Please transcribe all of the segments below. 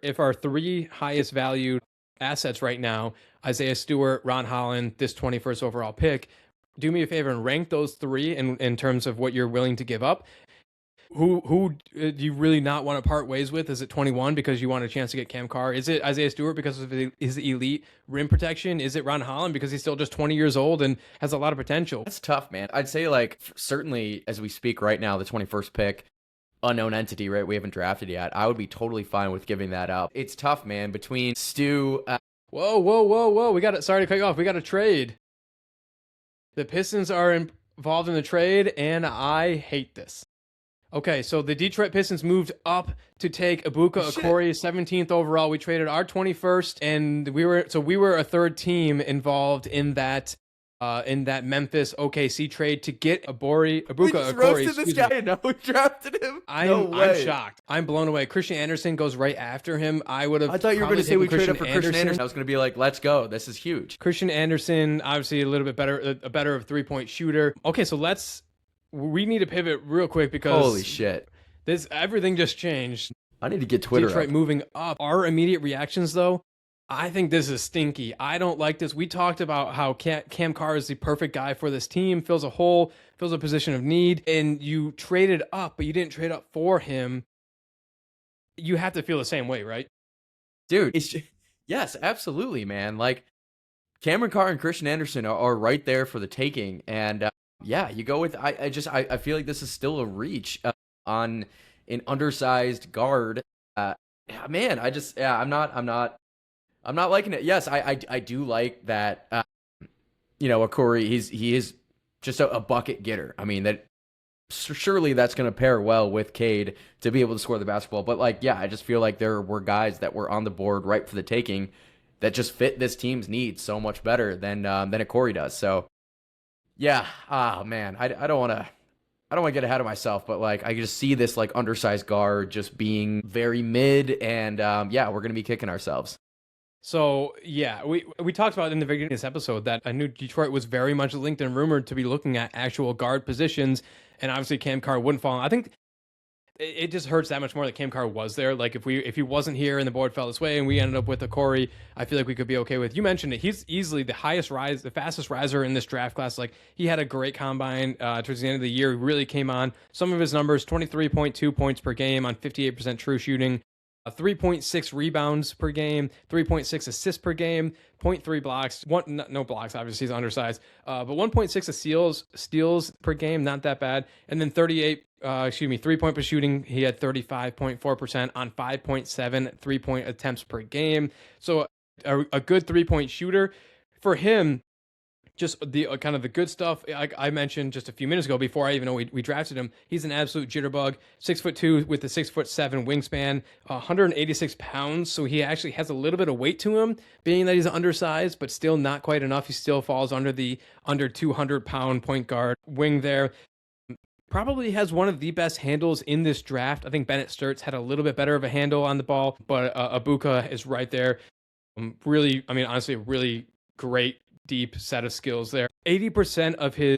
If our three highest valued assets right now, Isaiah Stewart, Ron Holland, this 21st overall pick, do me a favor and rank those three in terms of what you're willing to give up. Who do you really not want to part ways with? Is it 21 because you want a chance to get Cam Carr? Is it Isaiah Stewart because of his elite rim protection? Is it Ron Holland because he's still just 20 years old and has a lot of potential? That's tough, man. I'd say, like, certainly as we speak right now, the 21st pick, unknown entity, right? We haven't drafted yet. I would be totally fine with giving that up. It's tough, man. Between Stu. Whoa. We got it. Sorry to cut you off. We got to trade. The Pistons are involved in the trade, and I hate this. Okay, so the Detroit Pistons moved up to take Ebuka Okorie, 17th overall. We traded our 21st, and we were a third team involved in that Memphis OKC trade to get Ebuka Okorie. Roasted this guy and now we drafted him. I'm shocked. I'm blown away. Christian Anderson goes right after him. I thought you were going to say we traded up for Christian Anderson. I was going to be like, let's go. This is huge. Christian Anderson, obviously a little bit better, a better 3-point shooter. Okay, so we need to pivot real quick because holy shit, everything just changed. I need to get Twitter Detroit up. Moving up. Our immediate reactions, though, I think this is stinky. I don't like this. We talked about how Cam Carr is the perfect guy for this team, fills a hole, fills a position of need, and you traded up, but you didn't trade up for him. You have to feel the same way, right? Dude, yes, absolutely, man. Like, Cameron Carr and Christian Anderson are right there for the taking, and yeah, you go with. I feel like this is still a reach on an undersized guard. Man, I'm not liking it. Yes, I do like that. Okorie, he is just a bucket getter. I mean, that surely that's going to pair well with Cade to be able to score the basketball. But like, yeah, I just feel like there were guys that were on the board right for the taking that just fit this team's needs so much better than Okorie does. So. Yeah. Oh man, I don't want to get ahead of myself, but like I just see this like undersized guard just being very mid, and yeah, we're gonna be kicking ourselves. So yeah, we talked about in the beginning of this episode that I knew Detroit was very much linked and rumored to be looking at actual guard positions, and obviously Cam Carr wouldn't fall. I think it just hurts that much more that Cam Carr was there. Like if he wasn't here and the board fell this way and we ended up with Okorie, I feel like we could be okay with. You mentioned it. He's easily the fastest riser in this draft class. Like he had a great combine towards the end of the year. He really came on. Some of his numbers: 23.2 points per game on 58% true shooting, 3.6 rebounds per game, 3.6 assists per game, 0.3 blocks, no blocks, obviously he's undersized, but 1.6 steals per game, not that bad. And then 3-point per shooting, he had 35.4% on 5.7 3-point attempts per game. So a good 3-point shooter for him. Just the kind of the good stuff I mentioned just a few minutes ago before I even know we drafted him. He's an absolute jitterbug. 6'2" with a 6'7" wingspan, 186 pounds. So he actually has a little bit of weight to him, being that he's undersized, but still not quite enough. He still falls under 200-pound point guard wing there. Probably has one of the best handles in this draft. I think Bennett Sturts had a little bit better of a handle on the ball, but Ebuka is right there. Really, I mean, honestly, a really great deep set of skills there. 80% of his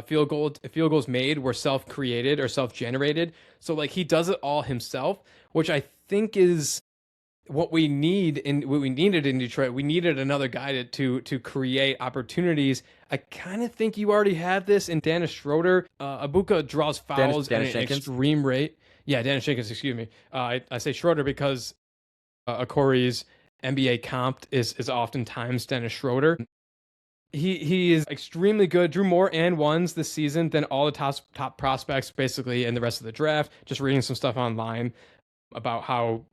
field goals made were self-created or self-generated. So like he does it all himself, which I think is what we needed in Detroit. We needed another guy to create opportunities. I kind of think you already have this in Dennis Schroeder. Ebuka draws fouls at an extreme rate. Yeah, Dennis Jenkins, excuse me. I say Schroeder because Okorie's NBA comp is oftentimes Dennis Schroeder. He is extremely good. Drew more and ones this season than all the top prospects basically in the rest of the draft. Just reading some stuff online about how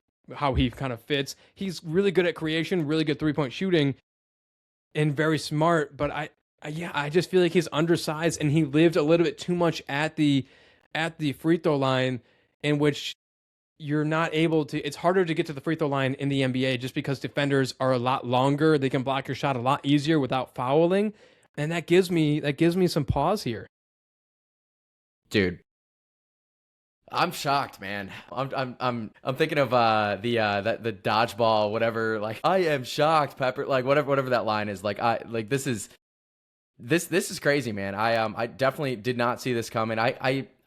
he kind of fits. He's really good at creation, really good 3-point shooting, and very smart. But I just feel like he's undersized and he lived a little bit too much at the free throw line, in which you're not able to. It's harder to get to the free throw line in the NBA just because defenders are a lot longer. They can block your shot a lot easier without fouling, and that gives me some pause here. Dude, I'm shocked, man. I'm thinking of the dodgeball, whatever. Like, I am shocked, Pepper. Like whatever that line is. Like this is crazy, man. I definitely did not see this coming.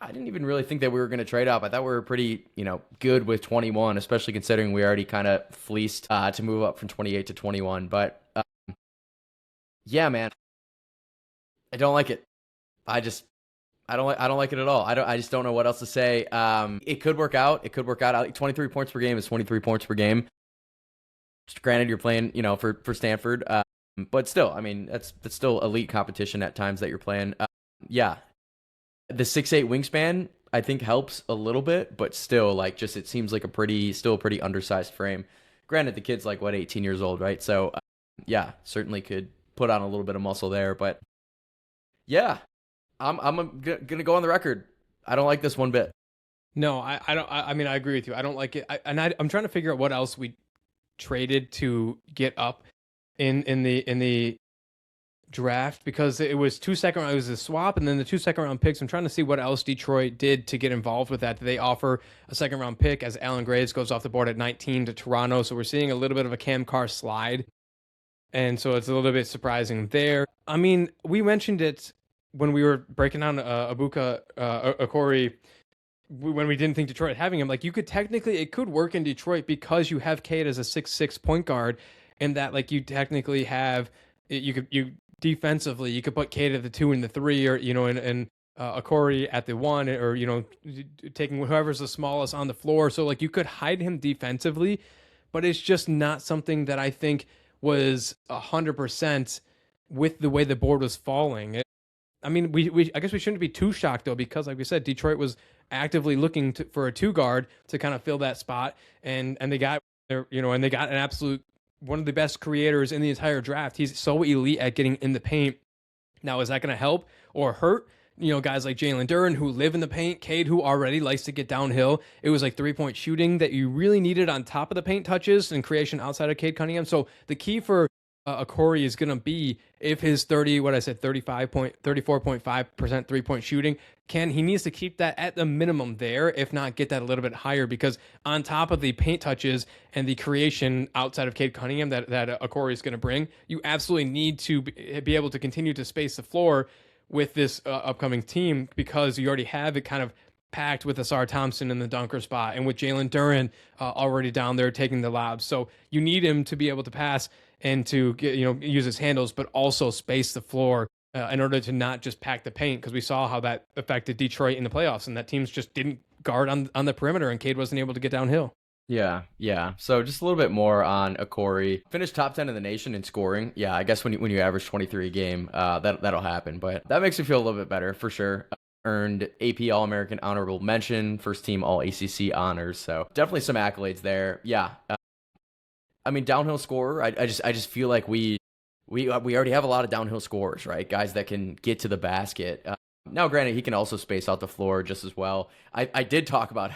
I didn't even really think that we were going to trade up. I thought we were pretty, good with 21, especially considering we already kind of fleeced to move up from 28 to 21. But yeah, man, I don't like it. I don't like it at all. I just don't know what else to say. It could work out. It could work out. 23 points per game is 23 points per game. Granted, you're playing, for Stanford, but still, I mean, that's still elite competition at times that you're playing. Yeah, the 6'8" wingspan I think helps a little bit, but still, like, just it seems like still a pretty undersized frame. Granted, the kid's like 18 years old, right? So, yeah, certainly could put on a little bit of muscle there, but yeah, I'm gonna go on the record. I don't like this one bit. No, I don't. I mean, I agree with you. I don't like it. I'm trying to figure out what else we traded to get up in the draft, because it was 2 second round. It was a swap, and then the 2 second round picks. I'm trying to see what else Detroit did to get involved with that. Did they offer a second round pick as Alan Graves goes off the board at 19 to Toronto? So we're seeing a little bit of a Cam Carr slide, and so it's a little bit surprising there. I mean, we mentioned it when we were breaking down Ebuka Okorie, when we didn't think Detroit having him. Like, you could technically, it could work in Detroit because you have Cade as a 6'6" point guard, and that, like, you technically have, you defensively, you could put Cade at the 2 and the 3, or, and Okorie at the 1, or, taking whoever's the smallest on the floor. So, like, you could hide him defensively, but it's just not something that I think was 100% with the way the board was falling. I mean, I guess we shouldn't be too shocked, though, because, like we said, Detroit was actively looking for a 2 guard to kind of fill that spot, and they got and they got an absolute one of the best creators in the entire draft. He's so elite at getting in the paint. Now, is that going to help or hurt? Guys like Jalen Duren, who live in the paint, Cade, who already likes to get downhill. It was like 3-point shooting that you really needed on top of the paint touches and creation outside of Cade Cunningham. So the key for Okorie is going to be, if his 34.5% 3-point shooting, he needs to keep that at the minimum there, if not get that a little bit higher, because on top of the paint touches and the creation outside of Cade Cunningham that Okorie is going to bring, you absolutely need to be able to continue to space the floor with this upcoming team, because you already have it kind of packed with Asar Thompson in the dunker spot, and with Jalen Duren already down there taking the lobs. So you need him to be able to pass and to get, use his handles, but also space the floor in order to not just pack the paint, because we saw how that affected Detroit in the playoffs, and that teams just didn't guard on the perimeter, and Cade wasn't able to get downhill. Yeah. So just a little bit more on Okorie. Finished top 10 in the nation in scoring. Yeah, I guess when you average 23 a game, that'll happen. But that makes me feel a little bit better for sure. Earned AP All-American honorable mention, first team All-ACC honors. So definitely some accolades there. Yeah. I mean, downhill scorer. I just feel like we already have a lot of downhill scorers, right? Guys that can get to the basket. Now, granted, he can also space out the floor just as well. I did talk about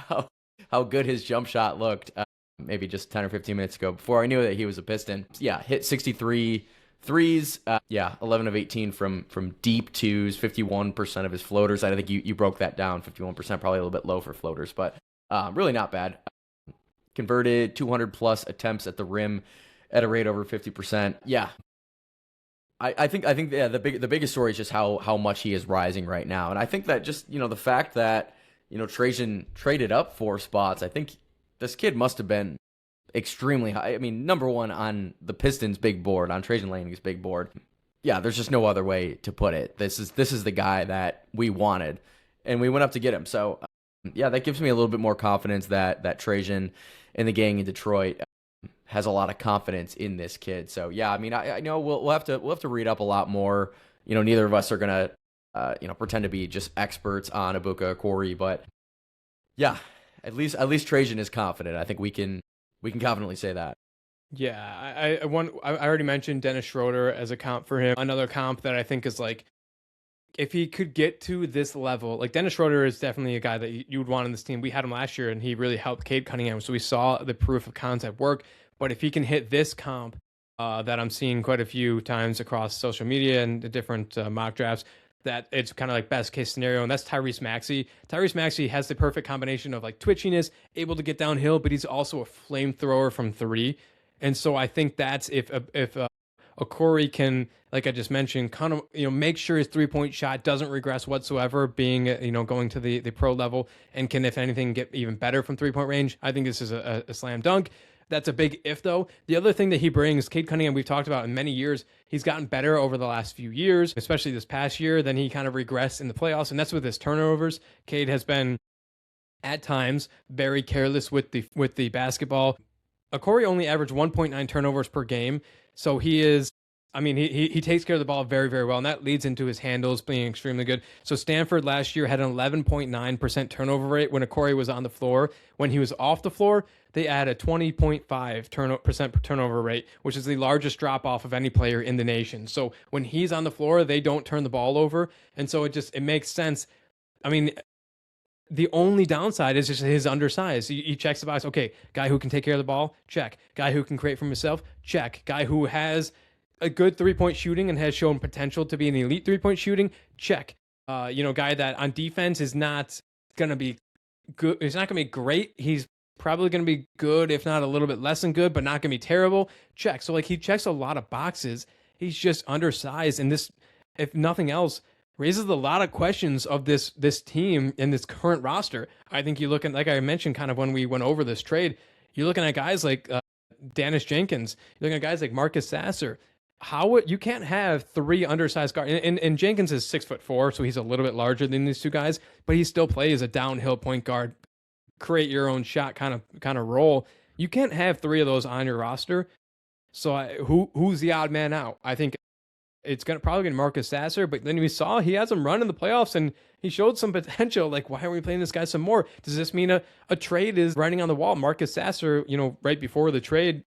how good his jump shot looked maybe just 10 or 15 minutes ago, before I knew that he was a Piston. Yeah, hit 63 threes. 11 of 18 from deep twos, 51% of his floaters. I think you broke that down. 51%, probably a little bit low for floaters, but really not bad. Converted 200 plus attempts at the rim at a rate over 50%. Yeah. I think the biggest story is just how much he is rising right now. And I think that just, the fact that, Trajan traded up 4 spots, I think this kid must have been extremely high. I mean, number one on the Pistons' big board, on Trajan Lang's big board. Yeah, there's just no other way to put it. This is the guy that we wanted, and we went up to get him. So, yeah, that gives me a little bit more confidence that Trajan and the gang in Detroit has a lot of confidence in this kid. So, yeah, I mean, I know we'll have to read up a lot more. Neither of us are gonna pretend to be just experts on Ebuka Okorie, but yeah, at least Trajan is confident. I think we can confidently say that. Yeah, I already mentioned Dennis Schroeder as a comp for him. Another comp that I think is, like, if he could get to this level, like, Dennis Schroeder is definitely a guy that you would want on this team. We had him last year, and he really helped Cade Cunningham, so we saw the proof of concept work. But if he can hit this comp that I'm seeing quite a few times across social media and the different mock drafts, that it's kind of like best case scenario, and that's Tyrese Maxey. Tyrese Maxey has the perfect combination of, like, twitchiness, able to get downhill, but he's also a flamethrower from 3. And so I think that's if Okorie can, like I just mentioned, kind of, make sure his 3-point shot doesn't regress whatsoever, being, going to the pro level, and can, if anything, get even better from 3-point range. I think this is a slam dunk. That's a big if, though. The other thing that he brings, Cade Cunningham, we've talked about in many years, he's gotten better over the last few years, especially this past year. Then he kind of regressed in the playoffs, and that's with his turnovers. Cade has been, at times, very careless with the basketball. Okorie only averaged 1.9 turnovers per game, so he is. I mean, he takes care of the ball very, very well, and that leads into his handles being extremely good. So Stanford last year had an 11.9% turnover rate when Okorie was on the floor. When he was off the floor, they had a 20.5% turnover rate, which is the largest drop off of any player in the nation. So when he's on the floor, they don't turn the ball over, and so it makes sense. I mean, the only downside is just his undersize. He checks the box. Okay, guy who can take care of the ball, check. Guy who can create for himself, check. Guy who has a good 3-point shooting and has shown potential to be an elite 3-point shooting, check. Guy that on defense is not going to be good. He's not going to be great. He's probably going to be good, if not a little bit less than good, but not going to be terrible, check. So, he checks a lot of boxes. He's just undersized. And this, if nothing else, raises a lot of questions of this team and this current roster. I think you look at, like I mentioned kind of when we went over this trade, you're looking at guys like Danis Jenkins, you're looking at guys like Marcus Sasser. You can't have 3 undersized guards, and Jenkins is 6'4", so he's a little bit larger than these two guys, but he still plays a downhill point guard, create your own shot kind of role. You can't have 3 of those on your roster. So who's the odd man out? I think it's probably going to Marcus Sasser, but then we saw he has him run in the playoffs and he showed some potential. Like, why are we playing this guy some more? Does this mean a trade is writing on the wall? Marcus Sasser, right before the trade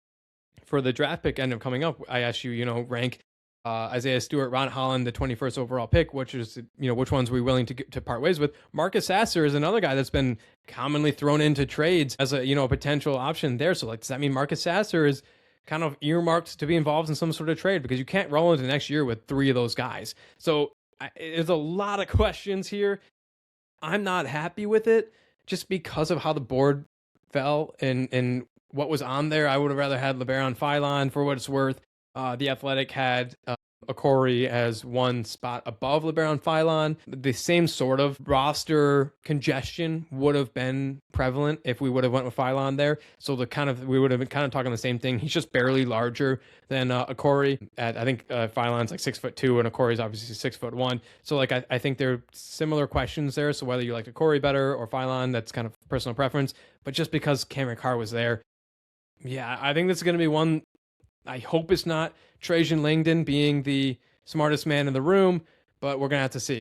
for the draft pick ended up coming up, I asked you, rank Isaiah Stewart, Ron Holland, the 21st overall pick, which ones are we willing to part ways with? Marcus Sasser is another guy that's been commonly thrown into trades as a potential option there. So, does that mean Marcus Sasser is kind of earmarked to be involved in some sort of trade? Because you can't roll into next year with 3 of those guys. So there's a lot of questions here. I'm not happy with it just because of how the board fell and what was on there. I would have rather had LeBaron Philon for what it's worth. The Athletic had Okorie as one spot above LeBaron Philon. The same sort of roster congestion would have been prevalent if we would have went with Philon there. So we would have been kind of talking the same thing. He's just barely larger than Okorie. I think Philon's like 6'2", and Okorie's obviously 6'1". So I think there are similar questions there. So whether you like Okorie better or Philon, that's kind of personal preference. But just because Cameron Carr was there, yeah, I think this is going to be one. I hope it's not Trajan Langdon being the smartest man in the room, but we're going to have to see.